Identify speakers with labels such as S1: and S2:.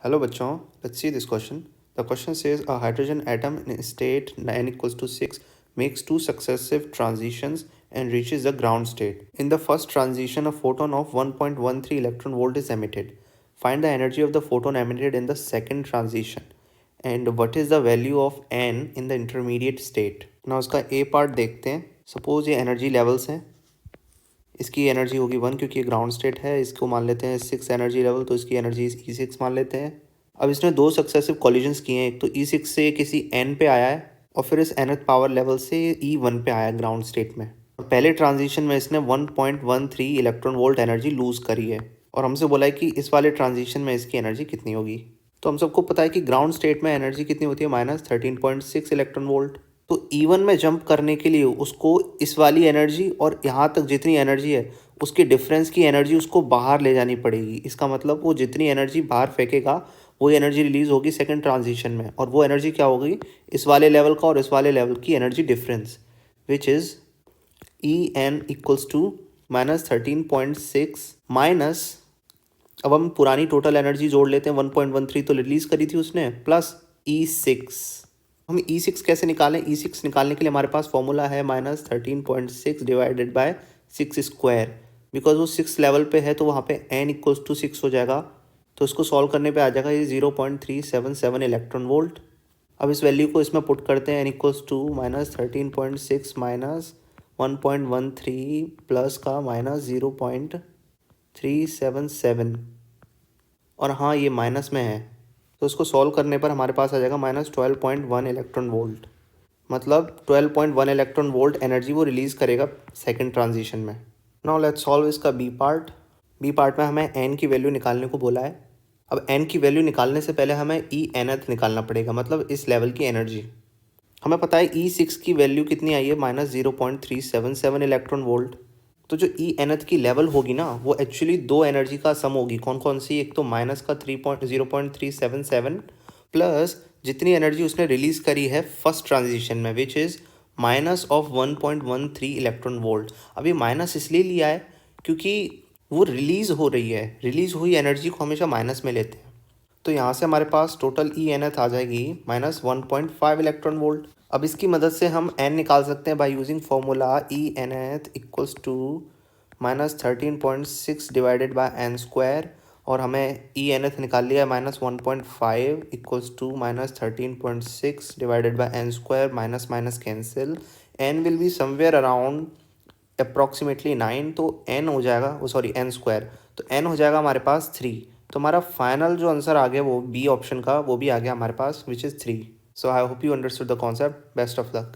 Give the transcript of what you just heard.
S1: Hello bachon, let's see this question. The question says a hydrogen atom in state n equals to 6 makes two successive transitions and reaches the ground state. In the first transition, a photon of 1.13 electron volt is emitted. Find the energy of the photon emitted in the second transition and what is the value of n in the intermediate state. Now इसका A part देखते हैं. Suppose ये energy levels हैं. इसकी energy होगी 1 क्योंकि ground state है. इसको मान लेते हैं 6 एनर्जी लेवल, तो इसकी एनर्जी E6 मान लेते हैं. अब इसने दो सक्सेसिव कॉलिजन्स किए हैं. एक तो E6 से किसी n पे आया है और फिर इस nth पावर लेवल से E1 पे आया ग्राउंड स्टेट में. और पहले ट्रांजिशन में इसने 1.13 इलेक्ट्रॉन वोल्ट एनर्जी लूज करी है और हमसे बोला है कि इस वाले ट्रांजिशन में इसकी एनर्जी कितनी होगी. तो हम सबको पता है कि ग्राउंड स्टेट में एनर्जी कितनी होती है, -13.6 इलेक्ट्रॉन वोल्ट. तो E1 में जंप करने के लिए उसको इस वाली एनर्जी और यहाँ तक जितनी एनर्जी है उसके डिफरेंस की एनर्जी उसको बाहर ले जानी पड़ेगी. इसका मतलब वो जितनी एनर्जी बाहर फेंकेगा वो एनर्जी रिलीज होगी सेकंड ट्रांजिशन में, और वो एनर्जी क्या होगी, इस वाले लेवल का और इस वाले लेवल की energy difference, which is En equals to -13.6 minus, अब हम पुरानी टोटल एनर्जी जोड़ लेते हैं, 1.13 तो रिलीज करी थी उसने, प्लस E6. हम E6 कैसे निकालें? E6 निकालने के लिए हमारे पास फॉर्मूला है -13.6 डिवाइडेड बाय 6 स्क्वायर. बिकॉज वो 6 लेवल पे है तो वहाँ पे n इक्वल्स टू 6 हो जाएगा. तो इसको सॉल्व करने पे आ जाएगा ये 0.377 इलेक्ट्रॉन वोल्ट. अब इस वैल्यू को इसमें पुट करते हैं, n equals to -13.6 minus 1.13 plus का -0.377, और हाँ ये माइनस में है तो इसको सॉल्व करने पर हमारे पास आ जाएगा -12.1 इलेक्ट्रॉन वोल्ट. मतलब 12.1 इलेक्ट्रॉन वोल्ट एनर्जी वो रिलीज़ करेगा सेकंड ट्रांजिशन में. नाउ लेट्स सॉल्व इसका बी पार्ट. बी पार्ट में हमें n की वैल्यू निकालने को बोला है. अब n की वैल्यू निकालने से पहले हमें Enth निकालना पड़ेगा, मतलब इस लेवल की एनर्जी. हमें पता है E6 की वैल्यू कितनी आई है, -0.377 इलेक्ट्रॉन वोल्ट. तो जो Enth की लेवल होगी ना वो एक्चुअली दो एनर्जी का सम होगी. कौन कौन सी? एक तो माइनस का 0.377 प्लस जितनी एनर्जी उसने रिलीज़ करी है फर्स्ट ट्रांजिशन में, which is minus of 1.13 electron volt. अब ये माइनस इसलिए लिया है क्योंकि वो रिलीज़ हो रही है. रिलीज़ हुई एनर्जी को हमेशा माइनस में लेते हैं. तो यहाँ से हमारे पास टोटल Enth आ जाएगी -1.5 इलेक्ट्रॉन वोल्ट. अब इसकी मदद से हम n निकाल सकते हैं by using formula Enth equals to -13.6 divided by n square, और हमें Enth निकाल लिया है -1.5 equals to -13.6 divided by n square. Minus minus cancel, n will be somewhere around approximately 9, तो n हो जाएगा, वो सॉरी n स्क्वायर, तो n हो जाएगा हमारे पास 3. तो हमारा फाइनल जो आंसर आ गया वो बी ऑप्शन का, वो भी आ गया हमारे पास, which is 3. So I hope you understood the concept. Best of luck.